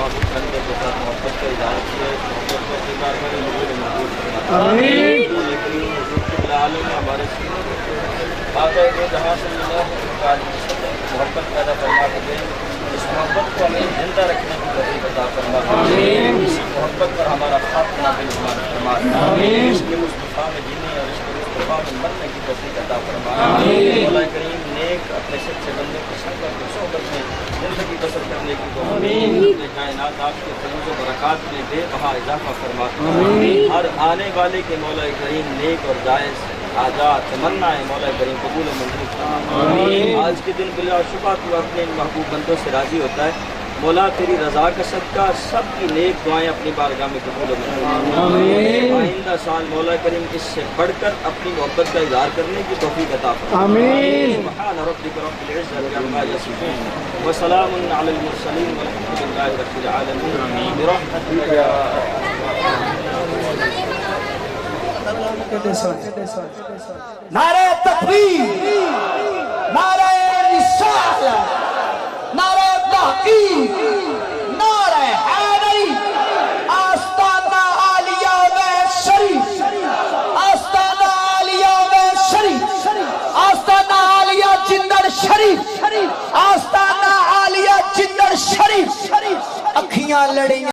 महबूब बंदे के साथ मोहब्बत का इजहार किया है, मोहब्बत को अपनी बारगाह में कबूल मंजूर फरमाए। आमीन। आलम हमारे सीनों में बाक़ी वो जहाँ से मिला मोहब्बत पैदा फरमा के इस मोहब्बत को हमें जिंदा रखने की तौफीक अता फरमा। इस मोहब्बत पर हमारा खात्मा बिल्कुल फरमा। इसके मुस्तफ़ा में जीने और इसके मुस्तफ़ा में मरने की तौफीक अता फरमा। मौला करीम नेक अपने सच्चे बंदे की संगत की सोहबत में ज़िंदगी बसर करने की तौफीक कायनात आपके फज़ल व बरक़ात में बेबहा इज़ाफ़ा फरमा। हर आने वाले के मौला करीम नेक और जायज़ आज़ाद तमन्नाएं मौला करीम कबूल मंजूर फरमा। आज के दिन बिला शुबा तू अपने इन महबूब बंदों से राज़ी होता है। मौला तेरी रज़ा का सदका सब की नेक दुआएं अपनी बारगाह में कबूल मंजूर फरमा। आइंदा साल मौला करीम इससे बढ़कर अपनी मोहब्बत का इज़हार करने की तौफीक अता फरमा। सुब्हान रब्बिक रब्बिल इज़्ज़ति अम्मा यसिफून व सलामुन अलल मुरसलीन वल्हम्दुलिल्लाहि रब्बिल आलमीन बिरहमतिका या नारे तकबीर, नारे रिसालत, नारे तहकीक, नारे हैदरी, आस्ताना आलिया में शरीफ, आस्ताना आलिया में शरीफ, आस्ताना आलिया जिंदर शरीफ, आस्ताना आलिया जिंदर शरीफ, अखियां लड़ी